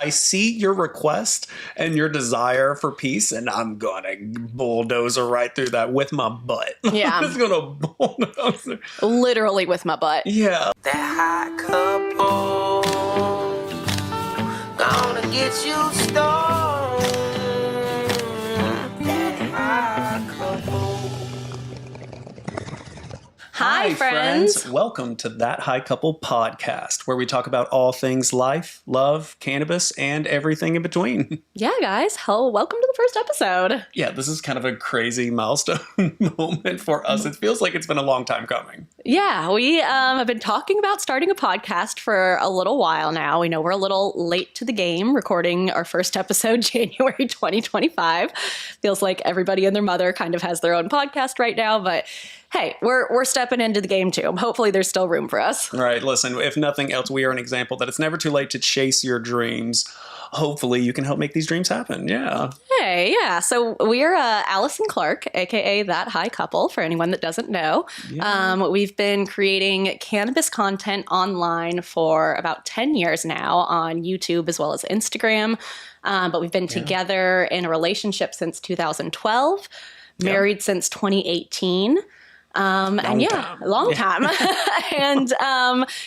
I see your request and your desire for peace, and I'm gonna bulldozer right through that with my butt. Yeah. I'm just gonna bulldozer. Literally with my butt. Yeah. That hot couple gonna get you stoned. That hot couple. Hi, friends. Welcome to That High Couple Podcast, where we talk about all things life, love, cannabis, and everything in between. Yeah, guys. Welcome to the first episode. Yeah, this is kind of a crazy milestone moment for us. It feels like it's been a long time coming. Yeah, we have been talking about starting a podcast for a little while now. We know we're a little late to the game, recording our first episode January 2025. Feels like everybody and their mother kind of has their own podcast right now, but hey, we're stepping into the game too. Hopefully there's still room for us. Right. Listen, if nothing else, we are an example that it's never too late to chase your dreams. Hopefully you can help make these dreams happen. Yeah. Hey, yeah. So we're Alice and Clark, aka That High Couple, for anyone that doesn't know. Yeah. We've been creating cannabis content online for about 10 years now on YouTube as well as Instagram. But we've been together in a relationship since 2012, married since 2018. Long time. And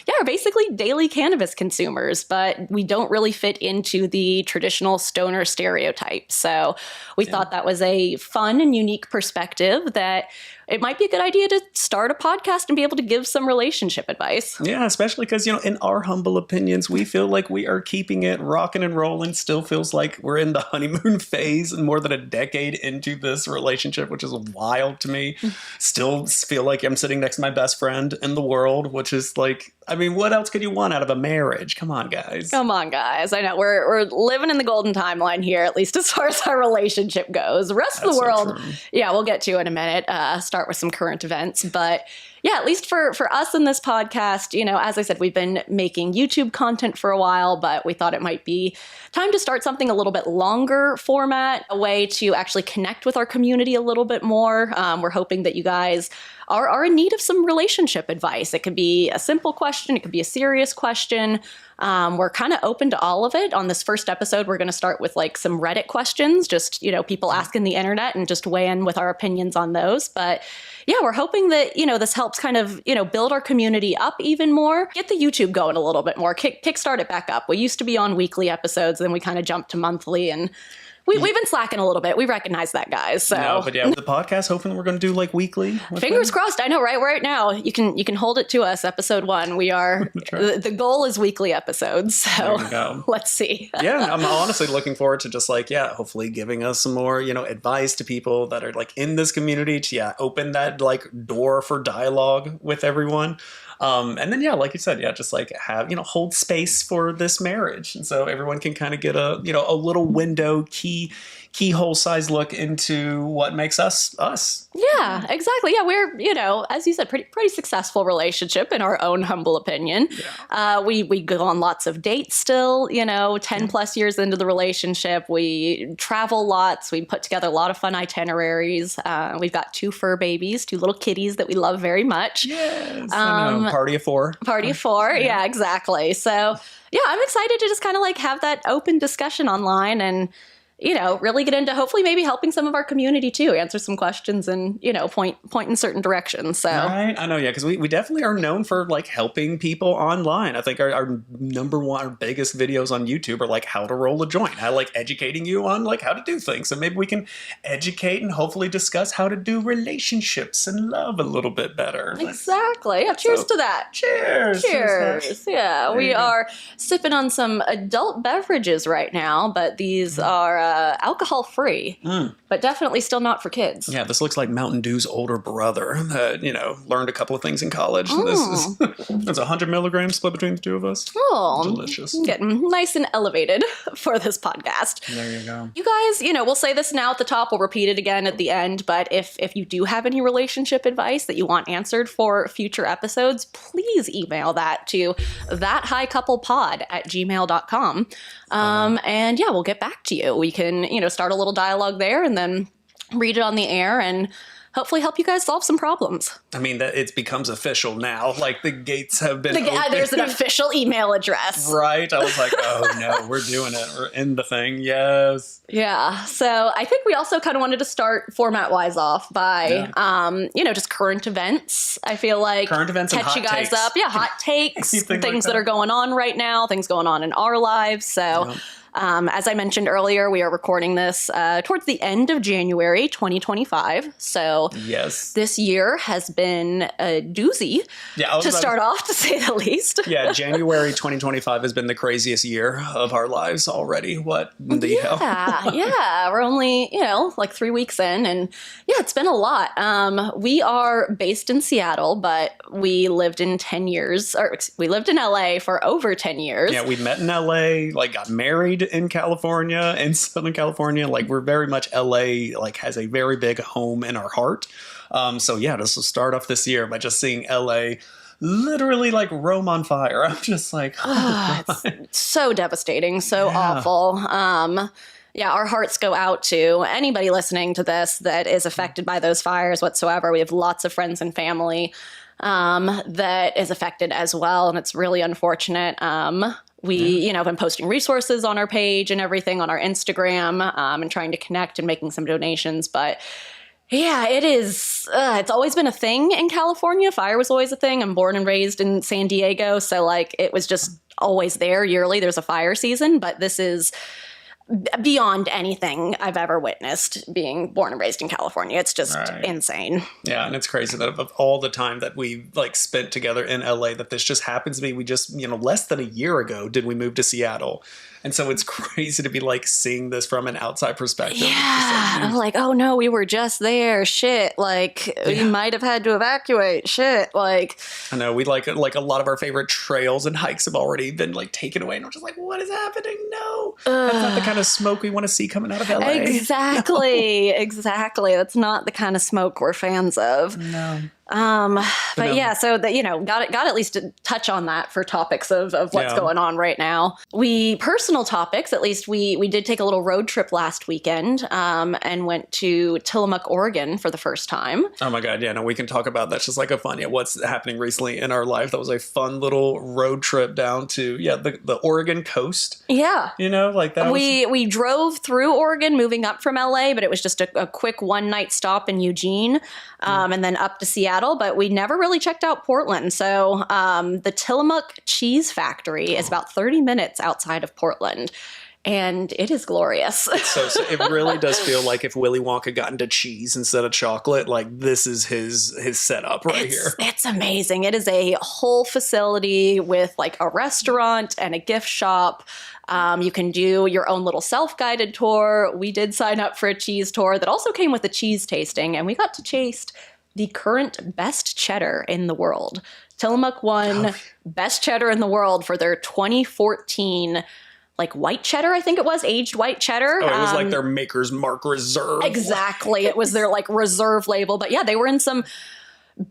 we're basically daily cannabis consumers, but we don't really fit into the traditional stoner stereotype. So we thought that was a fun and unique perspective that it might be a good idea to start a podcast and be able to give some relationship advice. Yeah, especially because, in our humble opinions, we feel like we are keeping it rocking and rolling. Still feels like we're in the honeymoon phase and more than a decade into this relationship, which is wild to me. Still feel like I'm sitting next to my best friend in the world, which is like, what else could you want out of a marriage? Come on, guys. Come on, guys. I know we're living in the golden timeline here, at least as far as our relationship goes. The rest of the world, we'll get to in a minute. Start with some current events, but at least for us in this podcast, as I said, we've been making YouTube content for a while, but we thought it might be time to start something a little bit longer format, a way to actually connect with our community a little bit more. We're hoping that you guys are in need of some relationship advice. It could be a simple question. It could be a serious question. We're kind of open to all of it. On this first episode, we're going to start with some Reddit questions, just, people asking the internet and just weigh in with our opinions on those. But we're hoping that, this helps kind of, build our community up even more, get the YouTube going a little bit more, kickstart it back up. We used to be on weekly episodes, then we kind of jumped to monthly, and we've been slacking a little bit. We recognize that, guys. So no, but the podcast, hoping we're going to do weekly. Fingers crossed. I know, right? Right now, you can hold it to us. Episode 1, we are. The goal is weekly episodes. So let's see. I'm honestly looking forward to just hopefully giving us some more advice to people that are in this community to open that door for dialogue with everyone. And then, like you said, just have, hold space for this marriage. And so everyone can kind of get a little window keyhole size look into what makes us us. Yeah, exactly. Yeah, we're, as you said, pretty successful relationship in our own humble opinion. Yeah. We go on lots of dates still, 10 plus years into the relationship. We travel lots. We put together a lot of fun itineraries. We've got 2 fur babies, 2 little kitties that we love very much. Yes. I know. Party of 4. Party of 4. Yeah, exactly. So I'm excited to just kind of have that open discussion online and really get into hopefully maybe helping some of our community too, answer some questions and, point in certain directions. So right. I know. Yeah. Cause we definitely are known for helping people online. I think our number one, our biggest videos on YouTube are how to roll a joint, how educating you on how to do things. So maybe we can educate and hopefully discuss how to do relationships and love a little bit better. Exactly. Yeah. Cheers to that. Cheers. Cheers. Yeah. We are sipping on some adult beverages right now, but these are alcohol free, but definitely still not for kids. Yeah, this looks like Mountain Dew's older brother that, learned a couple of things in college. It's 100 milligrams split between the 2 of us. Oh, delicious. Getting nice and elevated for this podcast. There you go. You guys, we'll say this now at the top, we'll repeat it again at the end, but if you do have any relationship advice that you want answered for future episodes, please email that to thathighcouplepod@gmail.com. And we'll get back to you. We can, start a little dialogue there and then read it on the air and hopefully help you guys solve some problems. I mean, that it becomes official now. Like the gates have been opened. There's an official email address. Right. I was like, oh no, we're doing it. We're in the thing. Yes. Yeah. So I think we also kind of wanted to start format wise off by, just current events. I feel like current events and catch you hot guys takes. up. Yeah. Hot takes, Anything things like that are going on right now, things going on in our lives. So as I mentioned earlier, we are recording this towards the end of January 2025. So yes, this year has been a doozy to start off, to say the least. Yeah, January 2025 has been the craziest year of our lives already. What the hell? Yeah. We're only, like 3 weeks in, and it's been a lot. We are based in Seattle, but we lived in 10 years, or we lived in LA for over 10 years. Yeah, we met in LA, like got married in California, in Southern California. Like we're very much LA, like has a very big home in our heart. So this will start off this year by just seeing LA literally like Rome on fire. I'm just like, it's so devastating, so awful. Our hearts go out to anybody listening to this that is affected by those fires whatsoever. We have lots of friends and family that is affected as well, and it's really unfortunate. We, have been posting resources on our page and everything on our Instagram, and trying to connect and making some donations. But it is, it's always been a thing in California. Fire was always a thing. I'm born and raised in San Diego. So like it was just always there yearly. There's a fire season, but this is beyond anything I've ever witnessed being born and raised in California. It's just insane. Yeah, and it's crazy that of all the time that we like spent together in LA, that this just happens to be. We just, less than a year ago did we move to Seattle. And so it's crazy to be like seeing this from an outside perspective. Yeah. I'm like, oh no, we were just there. Shit. Like we might have had to evacuate. Shit. Like I know we like a lot of our favorite trails and hikes have already been like taken away. And we're just like, what is happening? No. That's not the kind of smoke we want to see coming out of LA. Exactly. Exactly. That's not the kind of smoke we're fans of. No. But so that, got at least to touch on that for topics of what's going on right now. Personal topics, at least we did take a little road trip last weekend, and went to Tillamook, Oregon for the first time. Oh my God. Yeah, no, we can talk about that's just like a fun, what's happening recently in our life. That was a fun little road trip down to, the Oregon coast. Yeah. Like that. We drove through Oregon moving up from LA, but it was just a quick one night stop in Eugene, and then up to Seattle. But we never really checked out Portland. So the Tillamook Cheese Factory is about 30 minutes outside of Portland. And it is glorious. So it really does feel like if Willy Wonka got into cheese instead of chocolate, like this is his setup here. It's amazing. It is a whole facility with like a restaurant and a gift shop. You can do your own little self-guided tour. We did sign up for a cheese tour that also came with a cheese tasting, and we got to taste the current best cheddar in the world. Tillamook won best cheddar in the world for their 2014 like white cheddar, I think it was, aged white cheddar. Oh, it was like their Maker's Mark Reserve. Exactly. It was their like reserve label. But they were in some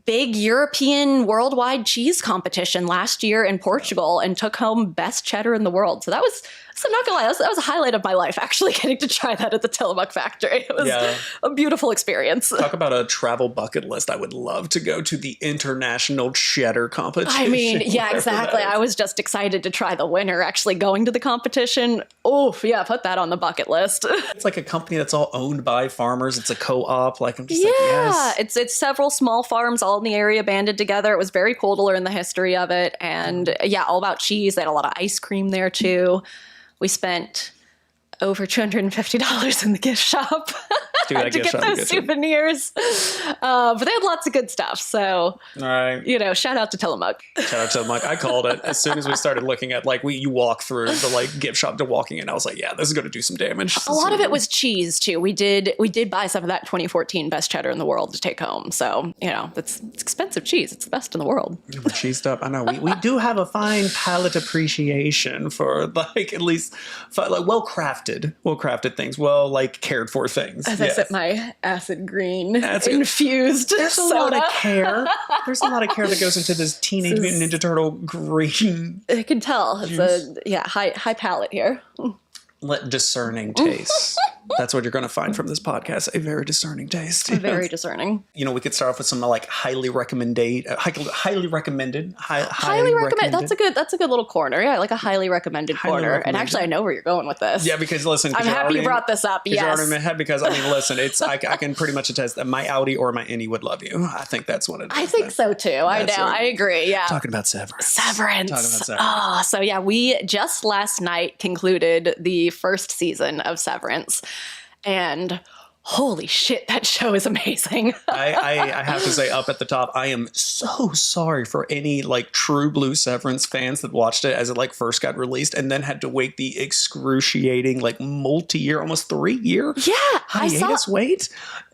big European worldwide cheese competition last year in Portugal and took home best cheddar in the world. So I'm not gonna lie, that was a highlight of my life, actually getting to try that at the Tillamook factory. It was a beautiful experience. Talk about a travel bucket list. I would love to go to the international cheddar competition. I mean, yeah, exactly. I was just excited to try the winner actually going to the competition. Oh, yeah, put that on the bucket list. It's like a company that's all owned by farmers. It's a co-op. Like I'm just like, yes. It's several small farms all in the area banded together. It was very cool to learn the history of it. And all about cheese. They had a lot of ice cream there too. We spent over $250 in the gift shop to get those souvenirs. But they had lots of good stuff. So, all right. Shout out to Tillamook. Shout out to Tillamook. I called it as soon as we started looking at you walk through the like gift shop to walking in. I was like, yeah, this is going to do some damage. A lot of it was cheese too. We did buy some of that 2014 best cheddar in the world to take home. So, it's expensive cheese. It's the best in the world. We're cheesed up. I know. We do have a fine palate appreciation for like at least like well-crafted things, cared for things. As I sip my acid green infused There's soda. A lot of care. There's a lot of care that goes into this Teenage Mutant Ninja Turtle green. I can tell. It's a high palate here. Discerning taste. That's what you're going to find from this podcast. A very discerning taste. Very discerning. You know, we could start off with some like highly recommended. Highly recommend. That's a good little corner. Yeah, like a highly recommended corner. And actually, I know where you're going with this. Yeah, because listen, I'm happy you brought this up. Yes. You're already in my head because I mean, listen, it's I can pretty much attest that my Audi or my Innie would love you. I think that's what it is. I think so too. I know. I agree. Yeah. Talking about Severance. Oh, so yeah, we just last night concluded the first season of Severance, and holy shit, that show is amazing. I have to say up at the top, I am so sorry for any like true blue Severance fans that watched it as it like first got released and then had to wait the excruciating like multi-year, almost 3-year hiatus wait.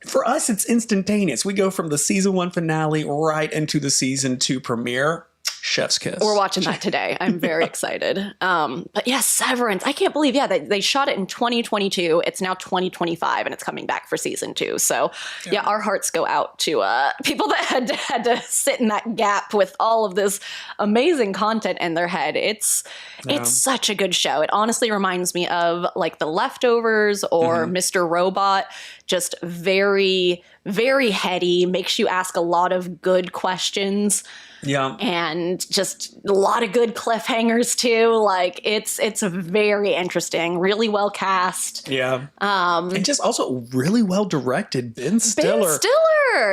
For us, it's instantaneous. We go from the season 1 finale right into the season 2 premiere. Chef's kiss. We're watching that today. I'm very excited. But yeah, Severance. I can't believe, they shot it in 2022. It's now 2025 and it's coming back for season 2. So yeah, our hearts go out to people that had to sit in that gap with all of this amazing content in their head. It's such a good show. It honestly reminds me of like The Leftovers or Mr. Robot. Just very, very heady, makes you ask a lot of good questions. Yeah. And just a lot of good cliffhangers too. Like it's very interesting, really well cast. Yeah. And just also really well directed. Ben Stiller.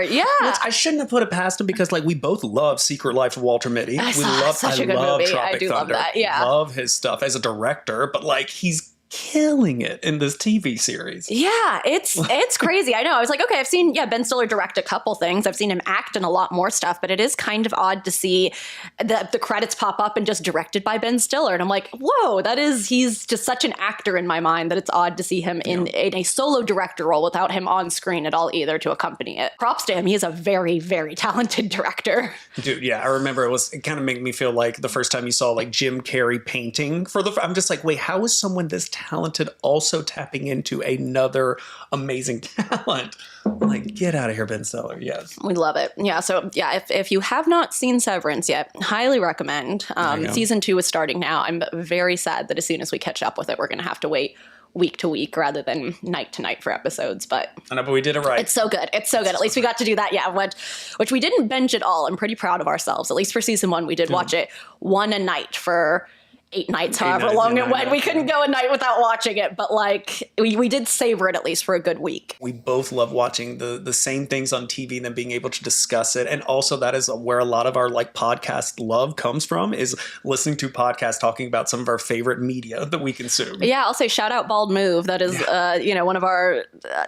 Yeah. Which I shouldn't have put it past him because like we both love Secret Life of Walter Mitty. I love Tropic Thunder. Love that. Yeah. Love his stuff as a director, but like he's killing it in this TV series. Yeah, it's crazy. I know. I was like, okay, I've seen Ben Stiller direct a couple things. I've seen him act in a lot more stuff, but it is kind of odd to see the credits pop up and just directed by Ben Stiller. And I'm like, whoa, he's just such an actor in my mind that it's odd to see him in a solo director role without him on screen at all either to accompany it. Props to him. He is a very, very talented director. Dude, yeah, I remember it kind of made me feel like the first time you saw like Jim Carrey painting I'm just like, wait, how is someone this talented also tapping into another amazing talent? Like, get out of here, Ben Stiller. Yes. We love it. Yeah. So yeah, if you have not seen Severance yet, highly recommend. Season 2 is starting now. I'm very sad that as soon as we catch up with it, we're going to have to wait week to week rather than night to night for episodes. But I know, but we did it right. It's so good. It's so good. At least we got to do that. Yeah. Which we didn't binge at all. I'm pretty proud of ourselves. At least for season 1, we did watch it one a night for 8 nights, however long it went. We couldn't go a night without watching it, but like we did savor it at least for a good week. We both love watching the same things on TV and then being able to discuss it. And also that is where a lot of our like podcast love comes from, is listening to podcasts talking about some of our favorite media that we consume. Yeah, I'll say shout out Bald Move. That is one of our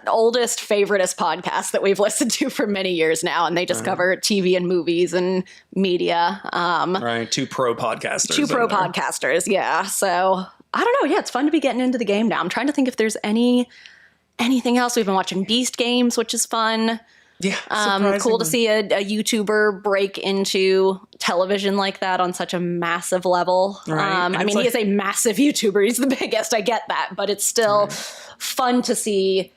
oldest, favoriteest podcasts that we've listened to for many years now. And they just cover TV and movies and media. Right. Two pro podcasters. Yeah. So I don't know. Yeah, it's fun to be getting into the game now. I'm trying to think if there's anything else. We've been watching Beast Games, which is fun. Yeah. Cool to see a YouTuber break into television like that on such a massive level. Right. I mean, he is a massive YouTuber. He's the biggest. I get that. But it's still fun to see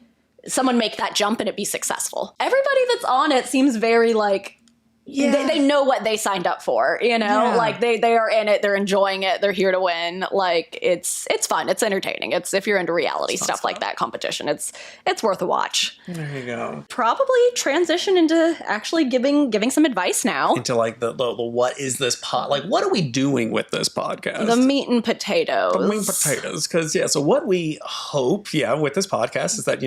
someone make that jump and it be successful. Everybody that's on it seems very like, they know what they signed up for, like they are in it, they're enjoying it, they're here to win. Like it's fun, it's entertaining. It's, if you're into reality stuff like that, competition, it's worth a watch. There you go. Probably transition into actually giving some advice now. Into like the what is this like what are we doing with this podcast? The meat and potatoes. Because so what we hope, with this podcast is that,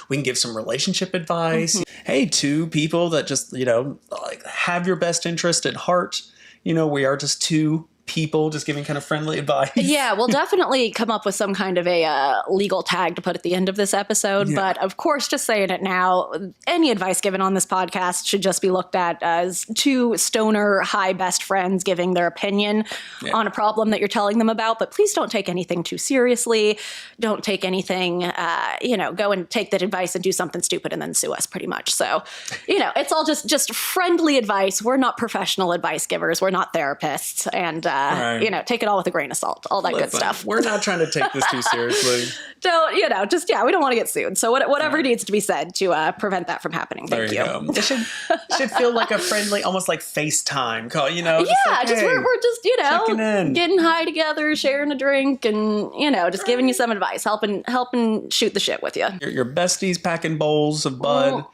we can give some relationship advice. Hey, to people that just, like have your best interest at heart. We are just two people just giving kind of friendly advice. Yeah, we'll definitely come up with some kind of a legal tag to put at the end of this episode. But of course, just saying it now, any advice given on this podcast should just be looked at as two stoner high best friends giving their opinion on a problem that you're telling them about. But please don't take anything too seriously. Don't take anything, go and take that advice and do something stupid and then sue us pretty much. So, it's all just friendly advice. We're not professional advice givers. We're not therapists. And, take it all with a grain of salt, all that good stuff. We're not trying to take this too seriously. don't, we don't want to get sued. So whatever needs to be said to prevent that from happening. Thank you. It should feel like a friendly, almost like FaceTime call, we're just, checking in, getting high together, sharing a drink, and, just giving you some advice, helping shoot the shit with you. Your besties packing bowls of bud,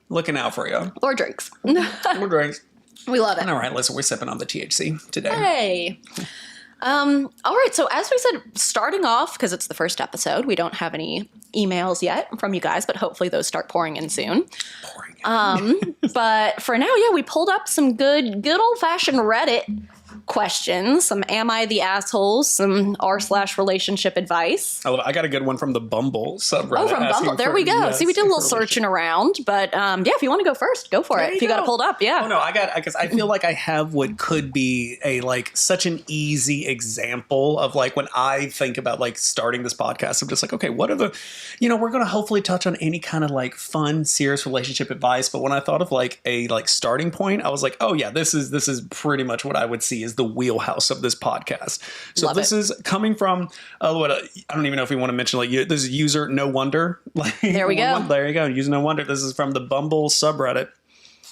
looking out for you. Or drinks. Or drinks. We love it. All right, listen, we're sipping on the THC today. Hey. All right. So as we said, starting off, because it's the first episode, we don't have any emails yet from you guys, but hopefully those start pouring in soon. But for now, we pulled up some good old fashioned Reddit questions, some am I the assholes, some r/relationship advice. I got a good one from the Bumble subreddit. Oh, from Bumble. There we go. Yes, see, we did a little searching around, but if you want to go first, go for it. If you got it pulled up, Oh no, because I feel like I have what could be such an easy example of like when I think about like starting this podcast, I'm just like, okay, what are the, we're going to hopefully touch on any kind of like fun, serious relationship advice. But when I thought of like a starting point, I was like, oh yeah, this is pretty much what I would see is the wheelhouse of this podcast. So this is coming from I don't even know if we want to mention this is user No Wonder. There we go. There you go. User No Wonder. This is from the Bumble subreddit.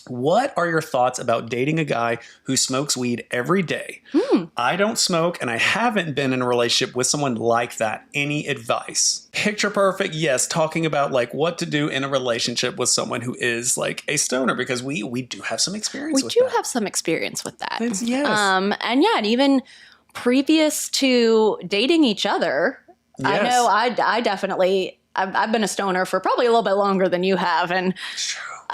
What are your thoughts about dating a guy who smokes weed every day? I don't smoke and I haven't been in a relationship with someone like that. Any advice? Picture perfect. Yes. Talking about like what to do in a relationship with someone who is like a stoner, because we do have some experience with that. We do have some experience with that. Yes. And even previous to dating each other, yes. I know I definitely, I've been a stoner for probably a little bit longer than you have. And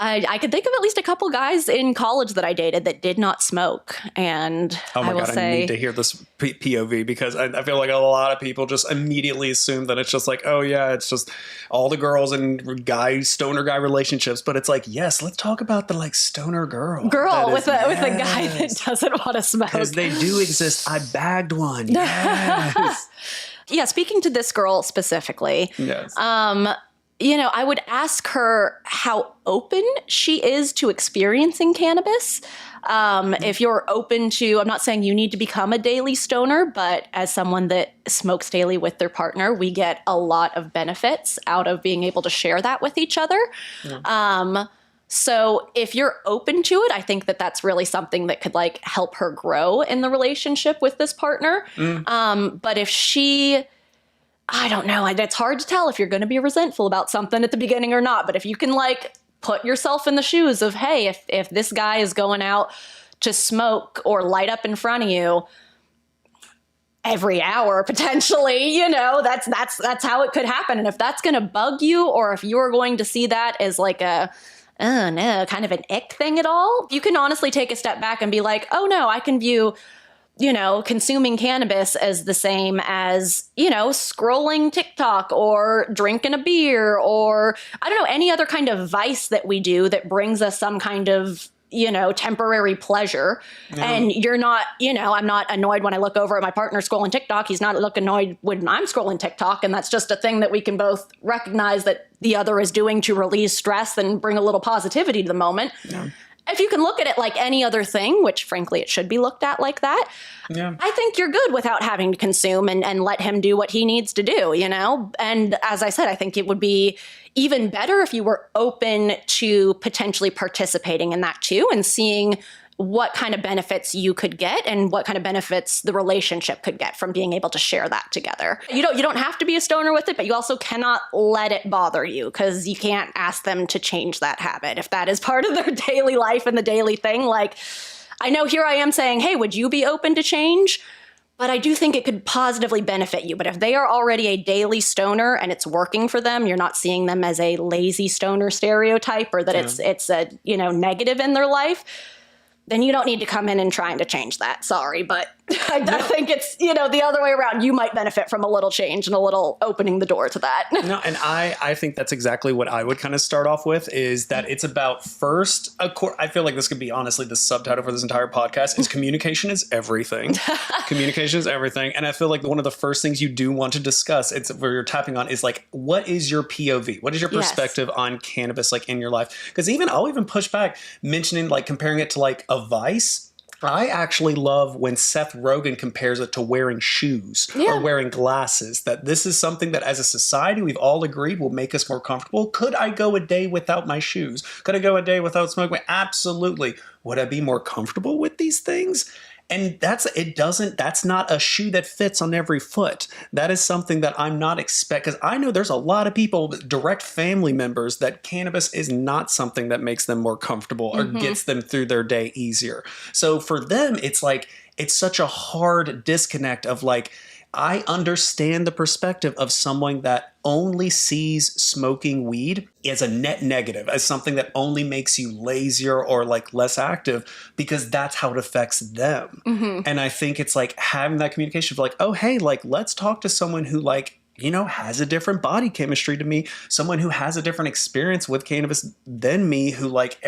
I could think of at least a couple guys in college that I dated that did not smoke. And I need to hear this POV, because I feel like a lot of people just immediately assume that it's just like, oh yeah, it's just all the girls and stoner guy relationships. But it's like, yes, let's talk about the like stoner girl with a guy that doesn't want to smoke. Because they do exist. I bagged one. Yes. Yeah, speaking to this girl specifically, yes. I would ask her how open she is to experiencing cannabis. If you're open to, I'm not saying you need to become a daily stoner, but as someone that smokes daily with their partner, we get a lot of benefits out of being able to share that with each other. Yeah. So if you're open to it, I think that that's really something that could like help her grow in the relationship with this partner. But if she, I don't know, it's hard to tell if you're going to be resentful about something at the beginning or not. But if you can like put yourself in the shoes of, hey, if this guy is going out to smoke or light up in front of you every hour, potentially, that's how it could happen. And if that's going to bug you, or if you're going to see that as like oh no, kind of an ick thing at all, you can honestly take a step back and be like, oh no, I can view, consuming cannabis as the same as, scrolling TikTok or drinking a beer or, I don't know, any other kind of vice that we do that brings us some kind of, temporary pleasure. Yeah. And you're not, I'm not annoyed when I look over at my partner scrolling TikTok. He's not annoyed when I'm scrolling TikTok. And that's just a thing that we can both recognize that the other is doing to release stress and bring a little positivity to the moment. Yeah. If you can look at it like any other thing, which frankly it should be looked at like that, yeah. I think you're good without having to consume and let him do what he needs to do, And as I said, I think it would be even better if you were open to potentially participating in that too and seeing what kind of benefits you could get and what kind of benefits the relationship could get from being able to share that together. You don't have to be a stoner with it, but you also cannot let it bother you, because you can't ask them to change that habit if that is part of their daily life and the daily thing. Like, I know here I am saying, hey, would you be open to change? But I do think it could positively benefit you. But if they are already a daily stoner and it's working for them, you're not seeing them as a lazy stoner stereotype or that it's a negative in their life, then you don't need to come in and trying to change that. Sorry, but I think it's, the other way around. You might benefit from a little change and a little opening the door to that. No, and I think that's exactly what I would kind of start off with, is that it's about first, of course, I feel like this could be honestly the subtitle for this entire podcast is communication is everything. Communication is everything. And I feel like one of the first things you do want to discuss, it's where you're tapping on, is like, what is your POV? What is your perspective on cannabis like in your life? Because I'll even push back mentioning like comparing it to like a vice. I actually love when Seth Rogen compares it to wearing shoes or wearing glasses, that this is something that as a society we've all agreed will make us more comfortable. Could I go a day without my shoes? Could I go a day without smoking? Absolutely. Would I be more comfortable with these things? And that's not a shoe that fits on every foot. That is something that I'm not because I know there's a lot of people, direct family members, that cannabis is not something that makes them more comfortable or gets them through their day easier. So for them, it's like, it's such a hard disconnect of like, I understand the perspective of someone that only sees smoking weed as a net negative, as something that only makes you lazier or like less active, because that's how it affects them. And I think it's like having that communication of like, oh, hey, like, let's talk to someone who like, you know, has a different body chemistry to me, someone who has a different experience with cannabis than me, who like,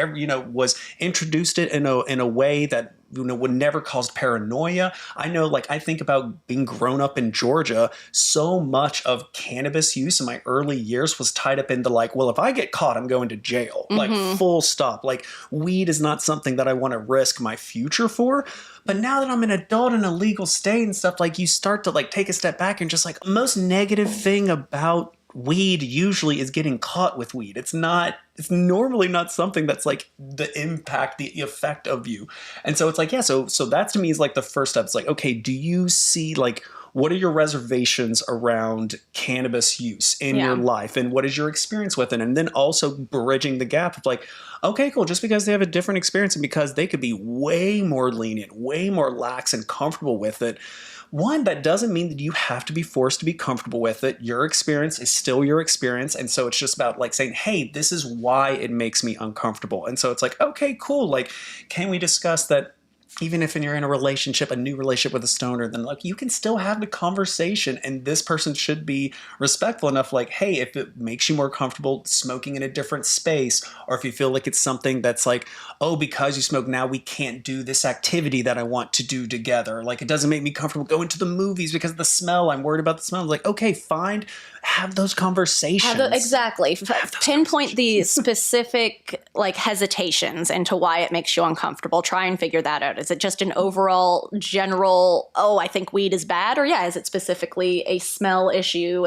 was introduced it in a way that, you know, would never cause paranoia. I know, like, I think about being grown up in Georgia, so much of cannabis use in my early years was tied up into like, well, if I get caught, I'm going to jail, like full stop. Like, weed is not something that I want to risk my future for. But now that I'm an adult in a legal state and stuff, like, you start to like take a step back and just like, most negative thing about weed usually is getting caught with weed. It's normally not something that's like the impact, the effect of you. And so it's like, yeah, so that to me is like the first step. It's like, okay, do you see like, what are your reservations around cannabis use in your life, and what is your experience with it? And then also bridging the gap of like, okay, cool, just because they have a different experience and because they could be way more lenient, way more lax and comfortable with it, one, that doesn't mean that you have to be forced to be comfortable with it. Your experience is still your experience. And so it's just about like saying, hey, this is why it makes me uncomfortable. And so it's like, okay, cool. Like, can we discuss that? Even if you're in a relationship, a new relationship with a stoner, then like you can still have the conversation, and this person should be respectful enough. Like, hey, if it makes you more comfortable smoking in a different space, or if you feel like it's something that's like, oh, because you smoke now, we can't do this activity that I want to do together. Like, it doesn't make me comfortable going to the movies because of the smell. I'm worried about the smell. Like, okay, fine. Have those conversations. Exactly. Pinpoint the specific like hesitations into why it makes you uncomfortable. Try and figure that out. Is it just an overall general, oh, I think weed is bad? Or is it specifically a smell issue,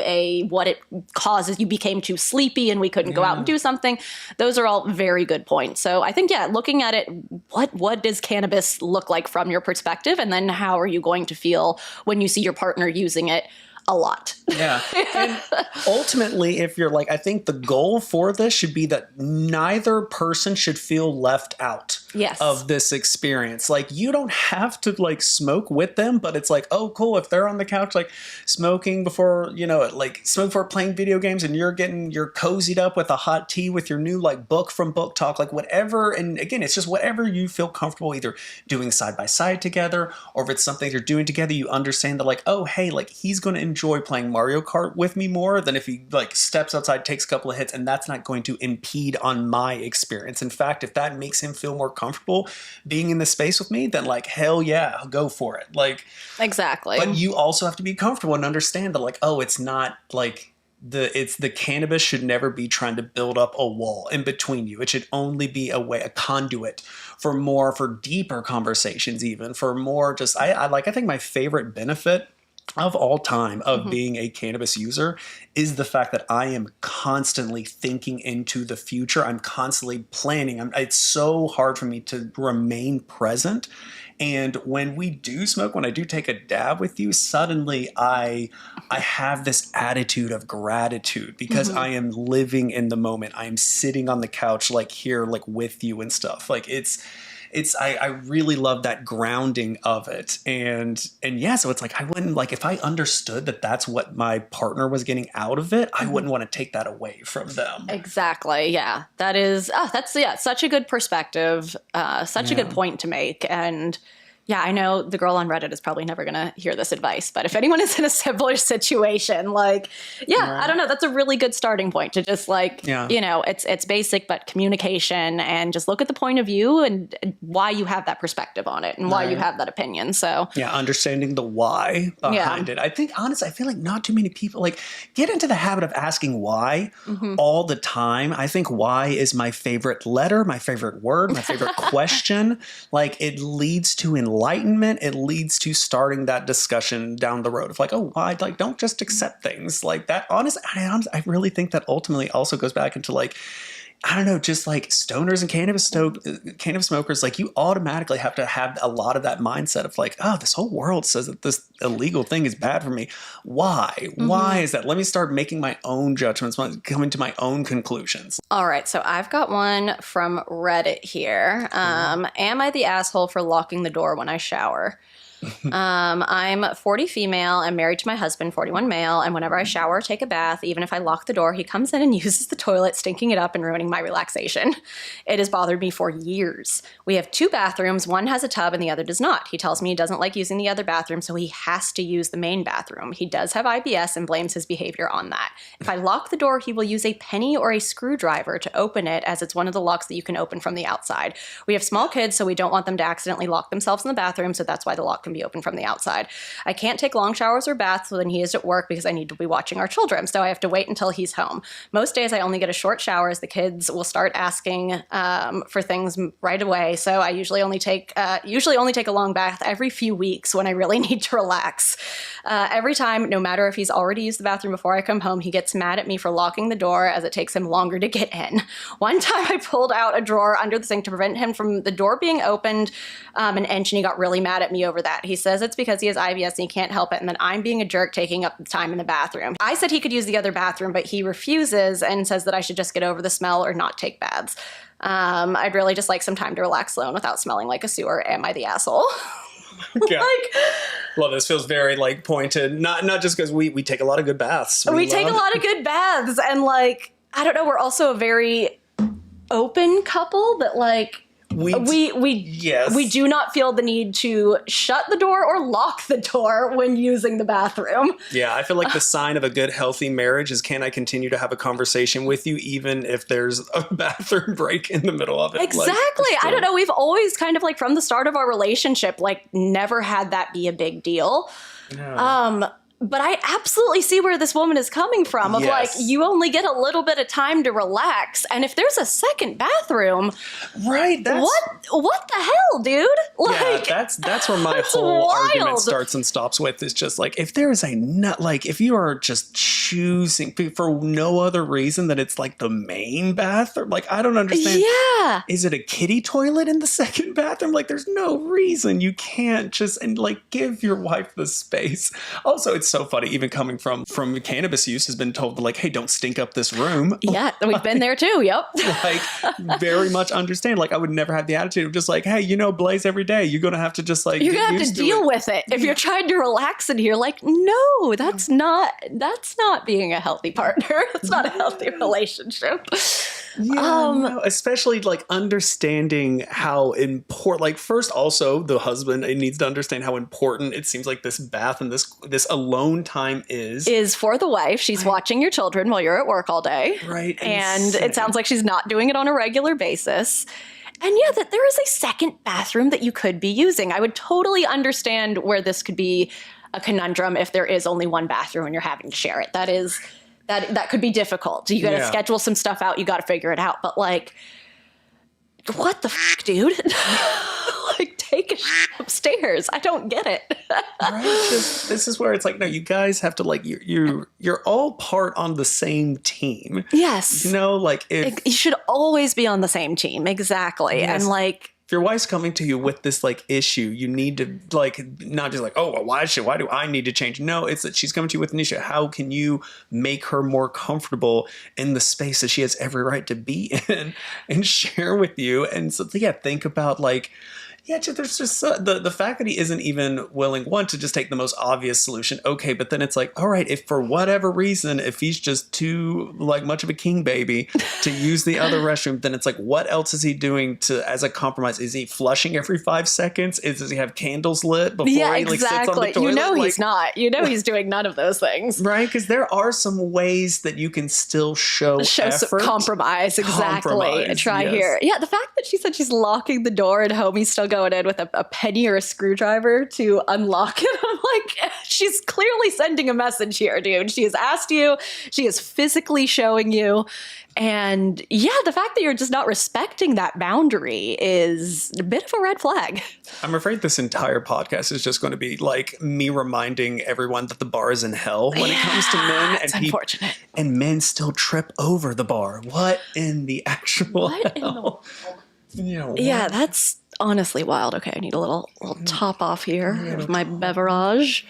what it causes, you became too sleepy and we couldn't go out and do something? Those are all very good points. So I think, looking at it, what does cannabis look like from your perspective? And then how are you going to feel when you see your partner using it a lot? Yeah. And ultimately, if you're like, I think the goal for this should be that neither person should feel left out of this experience. Like, you don't have to like smoke with them, but it's like, oh, cool. If they're on the couch, like smoking before, smoke before playing video games, and you're cozied up with a hot tea with your new like book from Book Talk, like whatever. And again, it's just whatever you feel comfortable either doing side by side together, or if it's something you're doing together, you understand that like, oh, hey, like he's going to enjoy playing Mario Kart with me more than if he like steps outside, takes a couple of hits, and that's not going to impede on my experience. In fact, if that makes him feel more comfortable being in the space with me, then like, hell yeah, go for it. Like, exactly. But you also have to be comfortable and understand that like, oh, it's not like the cannabis should never be trying to build up a wall in between you. It should only be a conduit for deeper conversations, even for more just, I think my favorite benefit of all time of being a cannabis user is the fact that I am constantly thinking into the future. I'm constantly planning. It's so hard for me to remain present. And when we do smoke, when I do take a dab with you, suddenly I have this attitude of gratitude because I am living in the moment. I am sitting on the couch like here, like with you and stuff. Like I really love that grounding of it. And so it's like, I wouldn't like, if I understood that that's what my partner was getting out of it, I wouldn't want to take that away from them. Exactly. Yeah. That's such a good perspective. Such a good point to make. And Yeah, I know the girl on Reddit is probably never going to hear this advice, but if anyone is in a similar situation, like, yeah, Right. I don't know. That's a really good starting point to just like, Yeah. you know, it's basic, but communication, and just look at the point of view and why you have that perspective on it and why you Right. have that opinion. So Yeah, understanding the why behind it. I think, honestly, I feel like not too many people like get into the habit of asking why all the time. I think why is my favorite letter, my favorite word, my favorite question. Like, it leads to enlightenment. It leads to starting that discussion down the road of like, oh, why? Like, don't just accept things like that. Honestly, I really think that ultimately also goes back into like, I don't know, just like stoners and cannabis smokers, like you automatically have to have a lot of that mindset of like, oh, this whole world says that this illegal thing is bad for me. Why? Why is that? Let me start making my own judgments, coming to my own conclusions. all right, so I've got one from Reddit here. Am I the asshole for locking the door when I shower? I'm 40 female and married to my husband, 41 male, and whenever I shower or take a bath, even if I lock the door, he comes in and uses the toilet, stinking it up and ruining my relaxation. It has bothered me for years. We have 2 bathrooms, one has a tub and the other does not. He tells me he doesn't like using the other bathroom, so he has to use the main bathroom. He does have IBS and blames his behavior on that. If I lock the door, he will use a penny or a screwdriver to open it, as it's one of the locks that you can open from the outside. We have small kids, so we don't want them to accidentally lock themselves in the bathroom, so that's why the lock can be open from the outside. I can't take long showers or baths when he is at work because I need to be watching our children, so I have to wait until he's home. Most days I only get a short shower as the kids will start asking for things right away, so I usually only take a long bath every few weeks when I really need to relax. Every time, no matter if he's already used the bathroom before I come home, he gets mad at me for locking the door as it takes him longer to get in. One time I pulled out a drawer under the sink to prevent him from the door being opened an inch, and he got really mad at me over that. He says it's because he has IBS and he can't help it, and then I'm being a jerk taking up the time in the bathroom. I said he could use the other bathroom, but he refuses and says that I should just get over the smell or not take baths. I'd really just like some time to relax alone without smelling like a sewer. Am I the asshole? Yeah. Well, this feels very like pointed, not just because we take a lot of good baths. We take a lot of good baths, and like, I don't know, we're also a very open couple that like, yes. we do not feel the need to shut the door or lock the door when using the bathroom. Yeah, I feel like the sign of a good, healthy marriage is, can I continue to have a conversation with you even if there's a bathroom break in the middle of it? Exactly. Like, I don't know. We've always kind of like from the start of our relationship, like never had that be a big deal. No. But I absolutely see where this woman is coming from of like, Yes. you only get a little bit of time to relax. And if there's a second bathroom, Right. what the hell, dude? Like, yeah, that's where my whole argument starts and stops with. Is just like, if there is a nut, like if you are just choosing for no other reason that it's like the main bathroom, like I don't understand. yeah. Is it a kiddie toilet in the second bathroom? Like there's no reason you can't just and like give your wife the space. Also, it's so funny, even coming from cannabis use, has been told like, hey, don't stink up this room. Yeah, we've been there too. Yep. Like very much understand. Like I would never have the attitude of just like, hey, blaze every day. You're gonna have to just like You're gonna have to deal with it. If you're trying to relax in here, like, no, that's not being a healthy partner. It's not a healthy relationship. Yeah, no, especially like understanding how important, like first also the husband needs to understand how important it seems like this bath and this alone time is For the wife. She's watching your children while you're at work all day. Right. And it sounds like she's not doing it on a regular basis. And yeah, that there is a second bathroom that you could be using. I would totally understand where this could be a conundrum if there is only one bathroom and you're having to share it. That could be difficult. You got to schedule some stuff out. You got to figure it out. But like, what the fuck, dude? Like, take a shit upstairs. I don't get it. Right. This is where it's like, no, you guys have to like, you're all part on the same team. Yes. Like You should always be on the same team. Exactly. Yes. And like, if your wife's coming to you with this like issue, you need to like not just like, oh, well, why do I need to change? No, it's that she's coming to you with an issue. How can you make her more comfortable in the space that she has every right to be in and share with you? And so, yeah, think about like, Yeah, there's just the fact that he isn't even willing, one, to just take the most obvious solution. Okay, but then it's like, all right, if for whatever reason, if he's just too like much of a king baby to use the other restroom, then it's like, what else is he doing to as a compromise? Is he flushing every 5 seconds? Does he have candles lit before he like sits on the toilet? You know like, he's not. You know he's doing none of those things. Right? Because there are some ways that you can still show some effort. Compromise, exactly. Compromise, Try yes. here. Yeah, the fact that she said she's locking the door and homie's still going in with a penny or a screwdriver to unlock it. I'm like, she's clearly sending a message here, dude. She has asked you. She is physically showing you. And yeah, the fact that you're just not respecting that boundary is a bit of a red flag. I'm afraid this entire podcast is just going to be like me reminding everyone that the bar is in hell when it comes to men. It's unfortunate. And men still trip over the bar. What in the actual hell? Yeah, that's honestly wild. Okay, I need a little top off here of my beverage.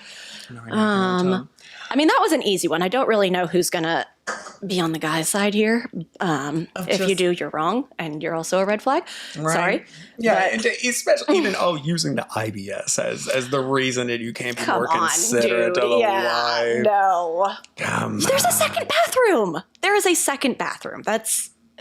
I mean, that was an easy one. I don't really know who's going to be on the guy's side here. If you do, you're wrong. And you're also a red flag. Right. Sorry. Yeah, and especially even, using the IBS as the reason that you can't be more considerate of a wife. No. There's a second bathroom. There is a second bathroom.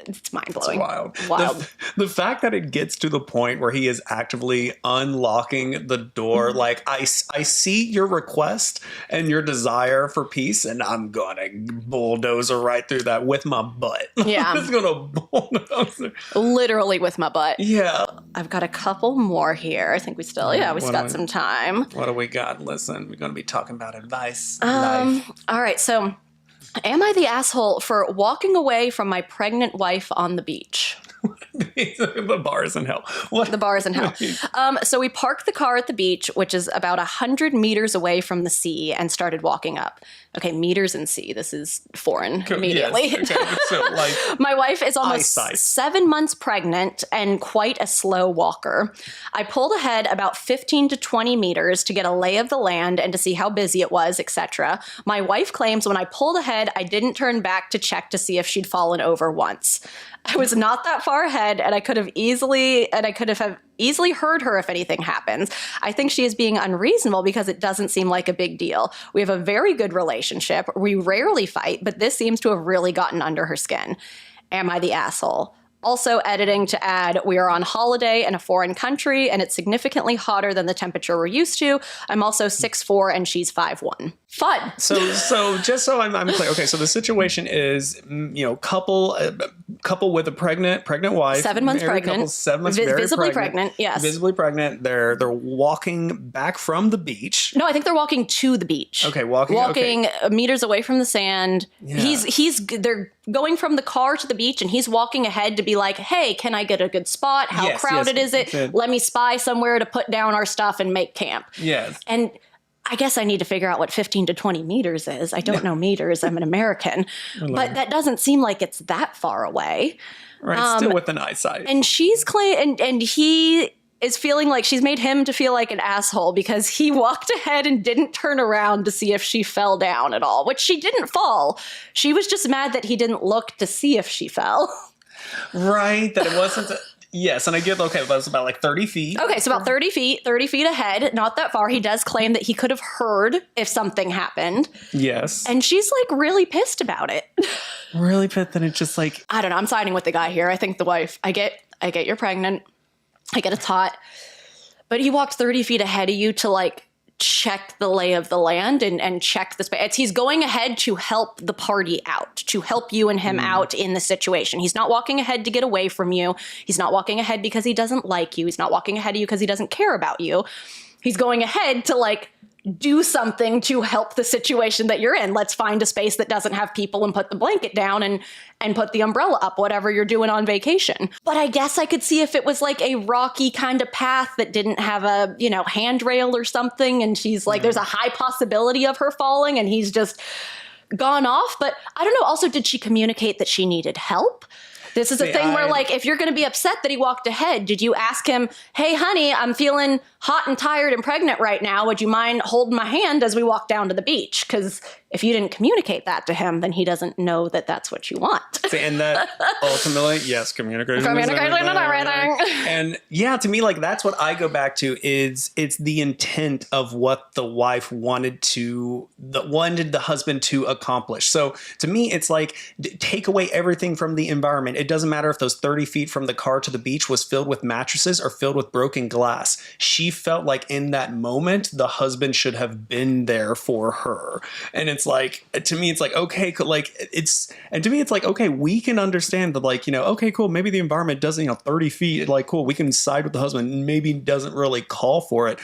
It's mind-blowing. It's wild. The fact that it gets to the point where he is actively unlocking the door, like, I see your request and your desire for peace, and I'm gonna bulldozer right through that with my butt. Yeah. I'm just gonna bulldozer. Literally with my butt. Yeah. I've got a couple more here. I think we got some time. What do we got? Listen, we're gonna be talking about advice. All right, so... Am I the asshole for walking away from my pregnant wife on the beach? The bar is in hell. What? The bar is in hell. So we parked the car at the beach, which is about 100 meters away from the sea, and started walking up. Okay, meters and sea. This is foreign immediately. Yes. Okay. So, like, my wife is almost eyesight. 7 months pregnant and quite a slow walker. I pulled ahead about 15 to 20 meters to get a lay of the land and to see how busy it was, etc. My wife claims when I pulled ahead, I didn't turn back to check to see if she'd fallen over once. I was not that far ahead, and I could have easily heard her if anything happens. I think she is being unreasonable because it doesn't seem like a big deal. We have a very good relationship. We rarely fight, but this seems to have really gotten under her skin. Am I the asshole? Also editing to add, we are on holiday in a foreign country, and it's significantly hotter than the temperature we're used to. I'm also 6'4", and she's 5'1". Fun. So just so I'm clear. Okay, so the situation is, couple with a pregnant wife, 7 months pregnant, couple, 7 months very visibly pregnant. Yes, visibly pregnant. They're walking back from the beach. No, I think they're walking to the beach. Okay, walking meters away from the sand. Yeah. They're going from the car to the beach, and he's walking ahead to be like, hey, can I get a good spot? How crowded is it? Let me spy somewhere to put down our stuff and make camp. Yes. And I guess I need to figure out what 15 to 20 meters is. I don't know meters. I'm an American. But that doesn't seem like it's that far away. Right, still with an eyesight. And she's and he is feeling like she's made him to feel like an asshole because he walked ahead and didn't turn around to see if she fell down at all, which she didn't fall. She was just mad that he didn't look to see if she fell. Right, that it wasn't... Yes, and I get, that was about like 30 feet. Okay, so about 30 feet ahead, not that far. He does claim that he could have heard if something happened. Yes. And she's like really pissed about it. Really pissed, and it's just like... I don't know, I'm siding with the guy here. I think the wife, I get you're pregnant. I get it's hot. But he walked 30 feet ahead of you to like check the lay of the land and check the space. He's going ahead to help the party out, to help you and him out in the situation. He's not walking ahead to get away from you. He's not walking ahead because he doesn't like you. He's not walking ahead of you because he doesn't care about you. He's going ahead to like do something to help the situation that you're in. Let's find a space that doesn't have people and put the blanket down and put the umbrella up, whatever you're doing on vacation. But I guess I could see if it was like a rocky kind of path that didn't have a, handrail or something. And she's like, there's a high possibility of her falling and he's just gone off. But I don't know. Also, did she communicate that she needed help? This is a thing where, like, if you're going to be upset that he walked ahead, did you ask him, hey, honey, I'm feeling hot and tired and pregnant right now. Would you mind holding my hand as we walk down to the beach? Because if you didn't communicate that to him, then he doesn't know that that's what you want. And that ultimately, yes, communication is everything. And yeah, to me, like, that's what I go back to is it's the intent of what the wife wanted the husband to accomplish. So to me, it's like, take away everything from the environment. It doesn't matter if those 30 feet from the car to the beach was filled with mattresses or filled with broken glass. She felt like in that moment, the husband should have been there for her. And it's like, to me, it's like, okay, like to me, it's like, okay, we can understand that, like, okay, cool. Maybe the environment doesn't, 30 feet, like, cool. We can side with the husband. Maybe doesn't really call for it.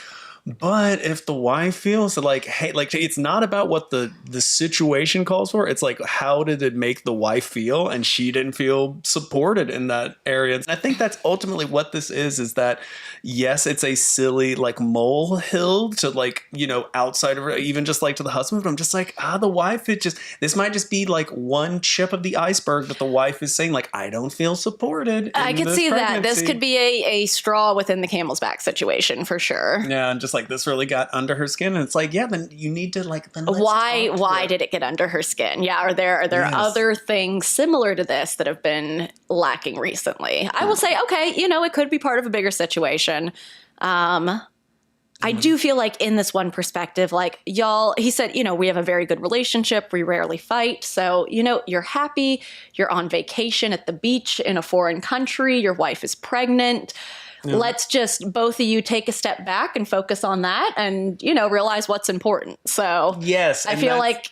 But if the wife feels like, hey, like, it's not about what the situation calls for. It's like, how did it make the wife feel? And she didn't feel supported in that area. And I think that's ultimately what this is that, yes, it's a silly, like, molehill to, like, outside of her, even just like to the husband. But I'm just like, the wife, this might just be like one chip of the iceberg that the wife is saying, like, I don't feel supported. I could see that. This could be a straw within the camel's back situation for sure. Yeah. And just like this really got under her skin, and it's like, yeah, then you need to, like, then why did it get under her skin? Yeah, are there yes. other things similar to this that have been lacking recently? I will say, okay, it could be part of a bigger situation. I do feel like in this one perspective, like, y'all, he said, we have a very good relationship. We rarely fight. So, you're happy. You're on vacation at the beach in a foreign country. Your wife is pregnant. Yeah. Let's just both of you take a step back and focus on that and, realize what's important. So yes, I feel like,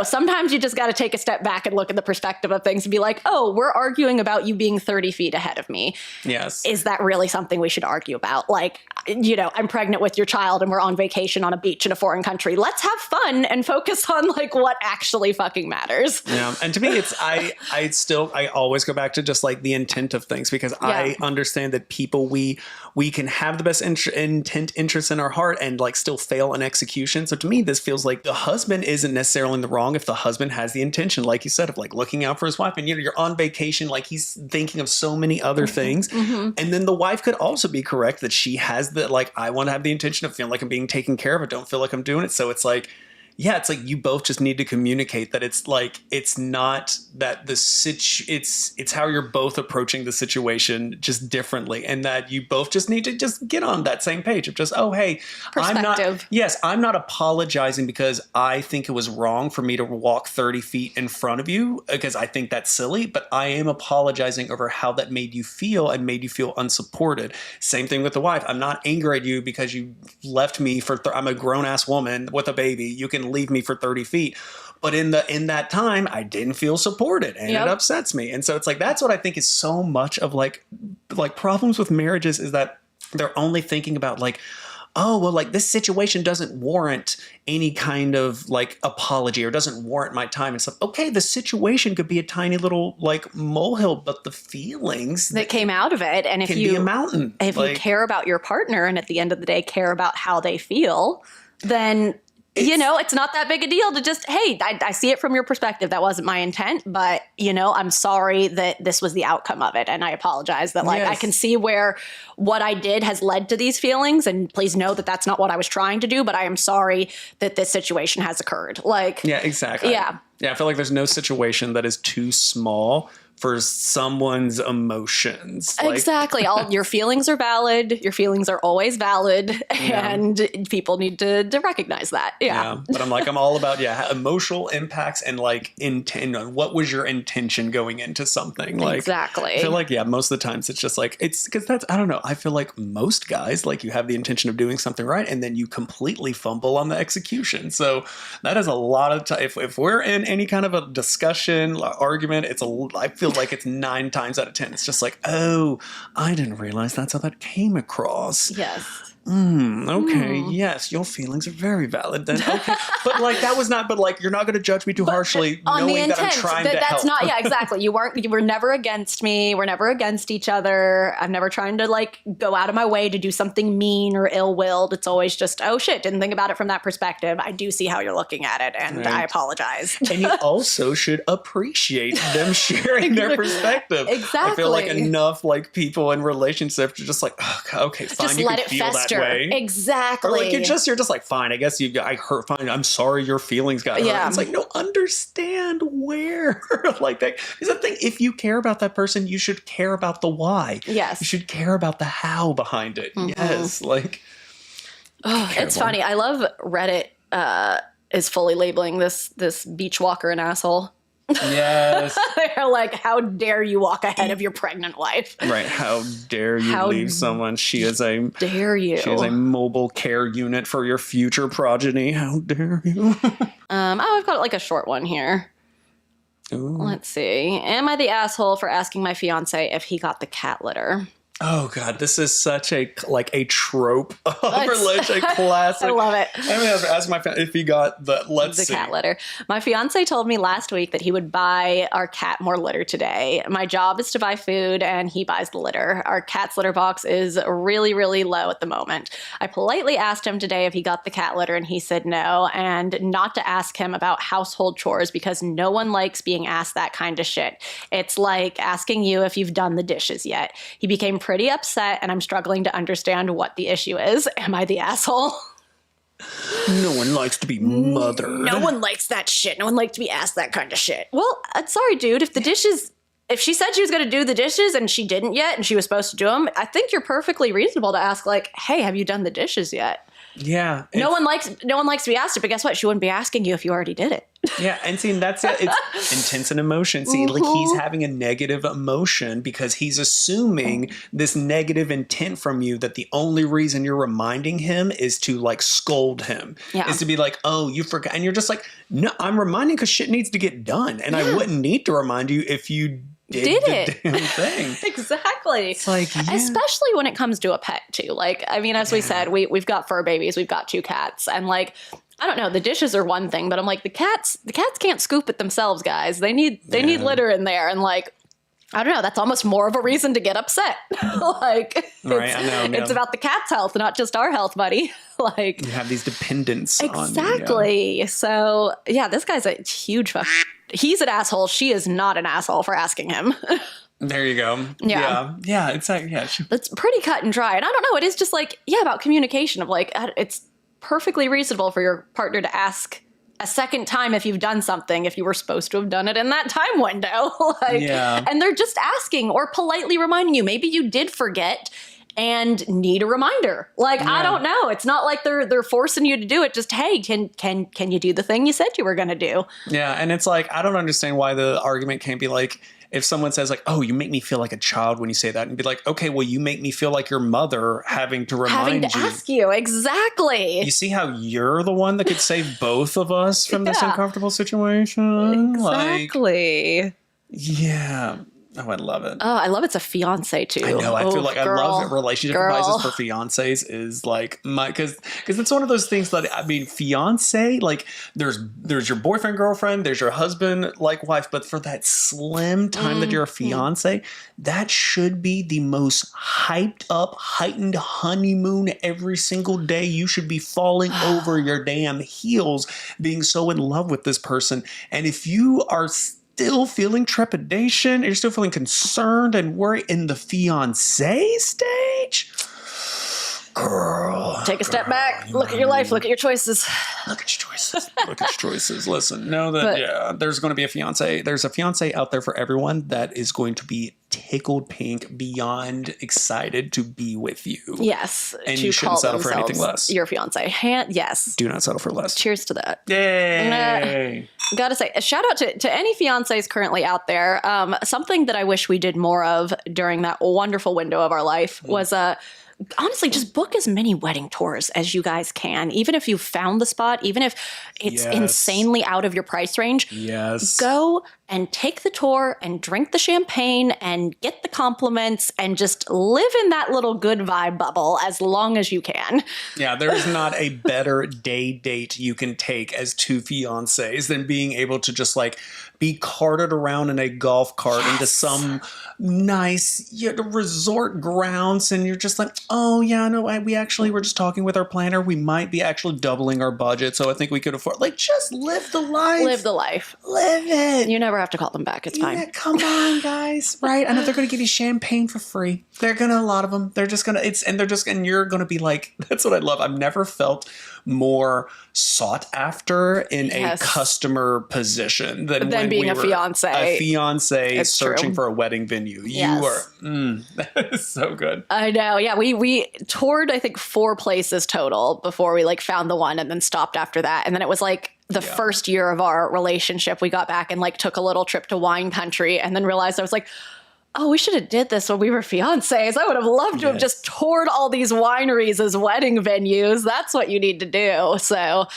sometimes you just got to take a step back and look at the perspective of things and be like, oh, we're arguing about you being 30 feet ahead of me. Yes. Is that really something we should argue about? Like, I'm pregnant with your child and we're on vacation on a beach in a foreign country. Let's have fun and focus on, like, what actually fucking matters. Yeah. And to me, it's, I always go back to just, like, the intent of things, because I understand that people, we can have the best interest in our heart and, like, still fail in execution. So to me, this feels like the husband isn't necessarily in the wrong if the husband has the intention, like you said, of, like, looking out for his wife, and you're on vacation, like, he's thinking of so many other things. Mm-hmm. And then the wife could also be correct that she has the, like, I want to have the intention of feeling like I'm being taken care of. I don't feel like I'm doing it. So it's like, yeah, it's like you both just need to communicate that it's like, it's not that it's how you're both approaching the situation just differently, and that you both just need to just get on that same page of just, oh, hey, I'm not apologizing because I think it was wrong for me to walk 30 feet in front of you because I think that's silly, but I am apologizing over how that made you feel and made you feel unsupported. Same thing with the wife. I'm not angry at you because you left me I'm a grown ass woman with a baby. You can leave me for 30 feet. But in that time, I didn't feel supported, and it upsets me. And so it's like, that's what I think is so much of like problems with marriages, is that they're only thinking about, like, oh, well, like, this situation doesn't warrant any kind of, like, apology or doesn't warrant my time and stuff. Okay, the situation could be a tiny little, like, molehill, but the feelings that came out of it, and if can be a mountain. If you care about your partner and at the end of the day care about how they feel, then it's not that big a deal to just, hey, I see it from your perspective. That wasn't my intent, but, I'm sorry that this was the outcome of it. And I apologize that, like, I can see where what I did has led to these feelings. And please know that that's not what I was trying to do, but I am sorry that this situation has occurred. Like, yeah, exactly. Yeah. Yeah. I feel like there's no situation that is too small for someone's emotions. Exactly. All your feelings are valid. Your feelings are always valid. And people need to recognize that. Yeah. But I'm all about, emotional impacts and, like, intent. What was your intention going into something? Like, exactly. I feel like, most of the times it's just like, it's because that's, I don't know. I feel like most guys, like, you have the intention of doing something right, and then you completely fumble on the execution. So that is a lot of time. If we're in any kind of a discussion, argument, I feel like it's 9 times out of 10. It's just like, oh, I didn't realize that's how that came across. Yes. Okay, yes, your feelings are very valid then. Okay. But like that was not, but like you're not going to judge me too harshly on the knowing intent that I'm trying to that's help. not, yeah, exactly. You were never against me. We're never against each other. I'm never trying to like go out of my way to do something mean or ill-willed. It's always just, oh shit, didn't think about it from that perspective. I do see how you're looking at it, and I apologize. And you also should appreciate them sharing their perspective. Exactly. I feel like enough like people in relationships are just like, oh, okay, fine, Just you let can it feel fester. that way. Exactly. Or like you're just like, fine, I guess I hurt, fine, I'm sorry your feelings got hurt. Yeah. It's like, no, understand where. Like that is the thing. If you care about that person, you should care about the why. Yes. You should care about the how behind it. Yes. Like it's funny. I love Reddit is fully labeling this beach walker an asshole. yes. They're like, how dare you walk ahead of your pregnant wife? Right. How dare you leave someone? She is a a mobile care unit for your future progeny. How dare you? I've got like a short one here. Ooh. Let's see. Am I the asshole for asking my fiance if he got the cat litter? Oh God, this is such a trope of religion, classic. I love it. I'm gonna have to ask my friend if he got the cat litter. My fiance told me last week that he would buy our cat more litter today. My job is to buy food and he buys the litter. Our cat's litter box is really, really low at the moment. I politely asked him today if he got the cat litter and he said no, and not to ask him about household chores because no one likes being asked that kind of shit. It's like asking you if you've done the dishes yet. He became pretty upset and I'm struggling to understand what the issue is. Am I the asshole? No one likes to be mothered. No one likes that shit. No one likes to be asked that kind of shit. Well, sorry, dude. If she said she was going to do the dishes and she didn't yet and she was supposed to do them, I think you're perfectly reasonable to ask like, hey, have you done the dishes yet? Yeah. No one likes to be asked it, but guess what? She wouldn't be asking you if you already did it. Yeah, and see, that's it. It's intense in emotion. See, like he's having a negative emotion because he's assuming this negative intent from you that the only reason you're reminding him is to like scold him. Yeah. Is to be like, oh, you forgot. And you're just like, no, I'm reminding because shit needs to get done. And I wouldn't need to remind you if you did the damn thing. Exactly. It's like, yeah. Especially when it comes to a pet too. Like, I mean, as we said, we've got fur babies, we've got 2 cats, and like, I don't know, the dishes are one thing, but I'm like, the cats can't scoop it themselves, guys. They need litter in there, and like, I don't know, that's almost more of a reason to get upset. Like, right, I know, it's about the cat's health, not just our health, buddy. Like, you have these dependents exactly. on you. So yeah, this guy's a huge he's an asshole. She is not an asshole for asking him. There you go. Yeah. Yeah. It's like, yeah. It's pretty cut and dry. And I don't know, it is just like, yeah, about communication of like, it's perfectly reasonable for your partner to ask a second time if you've done something, if you were supposed to have done it in that time window. Like, and they're just asking or politely reminding you. Maybe you did forget and need a reminder. Like, I don't know. It's not like they're forcing you to do it. Just, hey, can you do the thing you said you were going to do? Yeah. And it's like, I don't understand why the argument can't be like, if someone says like, oh, you make me feel like a child when you say that, and be like, okay, well, you make me feel like your mother having to remind you. Ask you. Exactly. You see how you're the one that could save both of us from this uncomfortable situation? Exactly. Like, yeah. Oh, I love it. Oh, I love it's a fiance too. I know. I feel like I love relationship advices for fiancés is like because it's one of those things that, I mean, fiance, like there's your boyfriend, girlfriend, there's your husband, like wife, but for that slim time that you're a fiance, that should be the most hyped up, heightened honeymoon every single day. You should be falling over your damn heels, being so in love with this person. And if you are still feeling trepidation, you're still feeling concerned and worried in the fiancé stage, girl, take a step back, look at your life, look at your choices. Look at your choices. Look at your choices. Listen, know that there's going to be a fiance. There's a fiance out there for everyone that is going to be tickled pink, beyond excited to be with you. Yes, and you shouldn't settle for anything less. Your fiance, yes. Do not settle for less. Cheers to that. Yay! Gotta say, a shout out to any fiancés currently out there. Something that I wish we did more of during that wonderful window of our life was honestly, just book as many wedding tours as you guys can. Even if you found the spot, even if it's insanely out of your price range, yes, go and take the tour and drink the champagne and get the compliments and just live in that little good vibe bubble as long as you can. Yeah, there is not a better day date you can take as two fiancés than being able to just like be carted around in a golf cart into some nice resort grounds, and you're just like, oh yeah, no, we actually were just talking with our planner. We might be actually doubling our budget, so I think we could afford. Like, just live the life. Live the life. Live it. You never have to call them back. It's fine. Come on, guys. Right? I know they're going to give you champagne for free. They're going to, a lot of them. They're just going to, and you're going to be like, that's what I love. I've never felt more sought after in a customer position than when being we a were fiance. A fiance It's searching true. for a wedding venue. Yes. You are, that is so good. I know. Yeah. We toured, I think, 4 places total before we like found the one and then stopped after that. And then it was like the first year of our relationship, we got back and like took a little trip to wine country and then realized I was like, oh, we should have did this when we were fiancés. I would have loved to have just toured all these wineries as wedding venues. That's what you need to do. So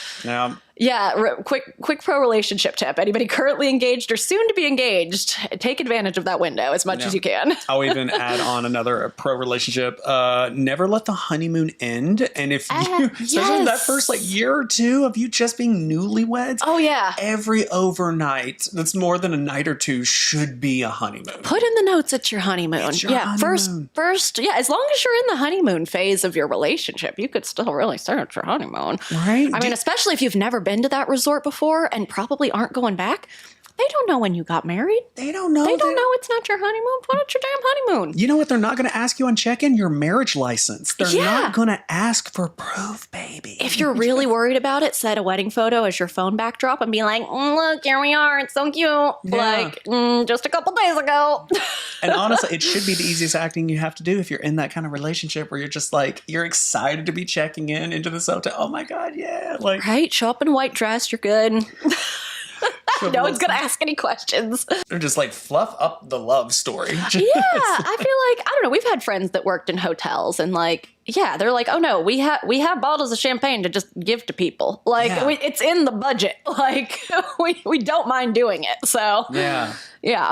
quick pro relationship tip. Anybody currently engaged or soon to be engaged, take advantage of that window as much as you can. I'll even add on another pro relationship. Never let the honeymoon end. And if you, especially that first like year or two of you just being newlyweds. Oh yeah. Every overnight that's more than a night or two should be a honeymoon. Put in the notes it's your honeymoon. Honeymoon. First, as long as you're in the honeymoon phase of your relationship, you could still really start your honeymoon. Right. I mean, especially if you've never been to that resort before and probably aren't going back. They don't know when you got married. They don't know. They don't know it's not your honeymoon. Put out your damn honeymoon. You know what they're not going to ask you on check-in? Your marriage license. They're not going to ask for proof, baby. If you're really worried about it, set a wedding photo as your phone backdrop and be like, look, here we are. It's so cute. Yeah. Like, just a couple days ago. And honestly, it should be the easiest acting you have to do if you're in that kind of relationship where you're just like, you're excited to be checking in into this hotel. Oh my God, yeah. Like, right? Show up in a white dress. You're good. No one's going to ask any questions. They're just like fluff up the love story. Yeah, I feel like, I don't know, we've had friends that worked in hotels and like, yeah, they're like, oh no, we have bottles of champagne to just give to people. Like, it's in the budget. Like, we don't mind doing it. So, yeah.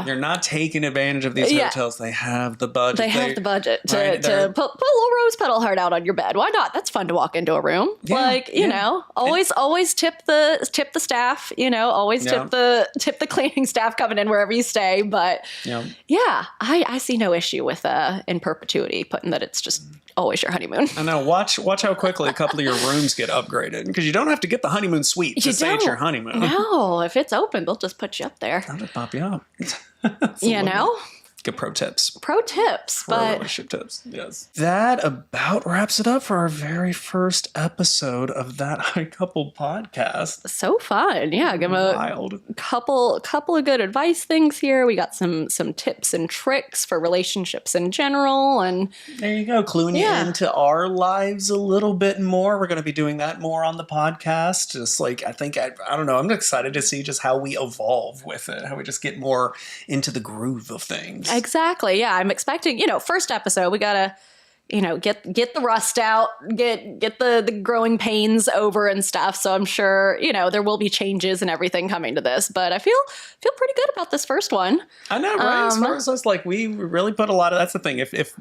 You're not taking advantage of these hotels. They have the budget. They have the budget to put a little rose petal heart out on your bed. Why not? That's fun to walk into a room. Yeah, like, you know, always tip the staff, you know, always tip the cleaning staff coming in wherever you stay. But I see no issue with in perpetuity putting that it's just always your honeymoon. I know. Watch how quickly a couple of your rooms get upgraded, because you don't have to get the honeymoon suite to say it's your honeymoon. No, if it's open, they'll just put you up there. They'll just pop you up. You know? Good pro tips. But Relationship tips. Yes. That about wraps it up for our very first episode of That High Couple podcast. So fun. Yeah. Give a couple of good advice things here. We got some tips and tricks for relationships in general. And there you go. Cluing you into our lives a little bit more. We're going to be doing that more on the podcast. Just like, I don't know. I'm excited to see just how we evolve with it. How we just get more into the groove of things. Exactly. Yeah. I'm expecting, first episode, we got to, get the rust out, get the growing pains over and stuff. So I'm sure, there will be changes and everything coming to this, but I feel pretty good about this first one. I know, right? As far as us, like, we really put a lot of, that's the thing. If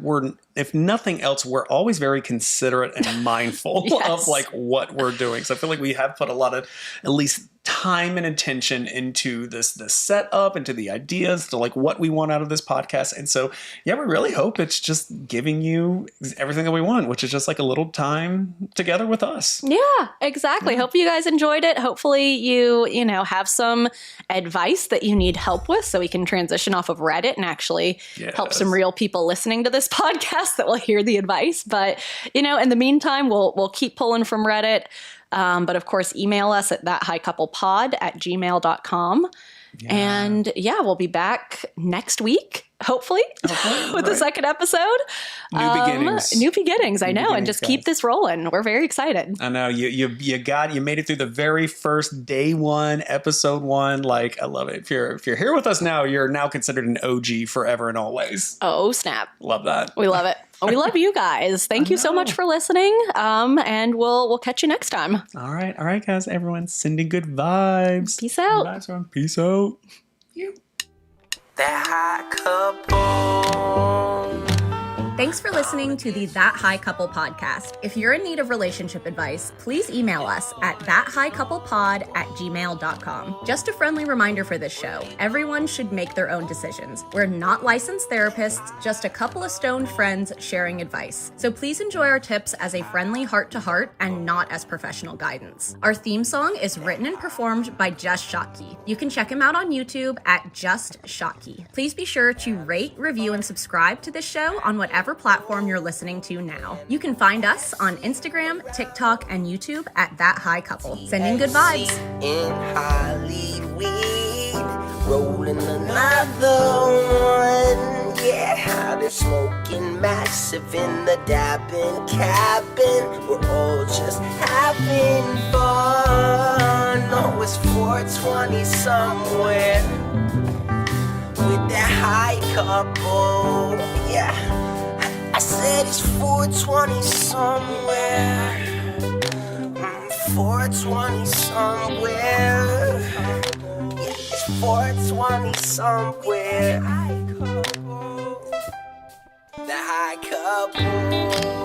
nothing else, we're always very considerate and mindful of like what we're doing. So I feel like we have put a lot of, at least, time and attention into this setup, into the ideas, to like what we want out of this podcast. And so, we really hope it's just giving you everything that we want, which is just like a little time together with us. Yeah, exactly. Hope you guys enjoyed it. Hopefully you have some advice that you need help with, so we can transition off of Reddit and actually help some real people listening to this podcast that will hear the advice. But, in the meantime, we'll keep pulling from Reddit. But of course, email us at thathighcouplepod@gmail.com. Yeah. And we'll be back next week, hopefully with the second episode. New beginnings. I know. And just keep this rolling. We're very excited. I know you made it through the very first day one, episode one. Like, I love it. If you're here with us now, you're now considered an OG forever and always. Oh, snap. Love that. We love it. We love you guys. Thank you so much for listening. And we'll catch you next time. All right, guys. Everyone, sending good vibes. Peace out. Peace out. You. That high couple. Thanks for listening to the That High Couple podcast. If you're in need of relationship advice, please email us at thathighcouplepod@gmail.com. Just a friendly reminder for this show, everyone should make their own decisions. We're not licensed therapists, just a couple of stoned friends sharing advice. So please enjoy our tips as a friendly heart-to-heart and not as professional guidance. Our theme song is written and performed by Just Shotkey. You can check him out on YouTube at Just Shotkey. Please be sure to rate, review, and subscribe to this show on whatever platform you're listening to now. You can find us on Instagram, TikTok, and YouTube at That High Couple. Sending good vibes. In Hollywood, rolling another one. Yeah, they're smoking massive in the dabbing cabin. We're all just having fun. Oh, it's 420 somewhere with that high couple. Yeah, I said it's 420 somewhere. 420 somewhere. Yeah, it's 420 somewhere. The high couple.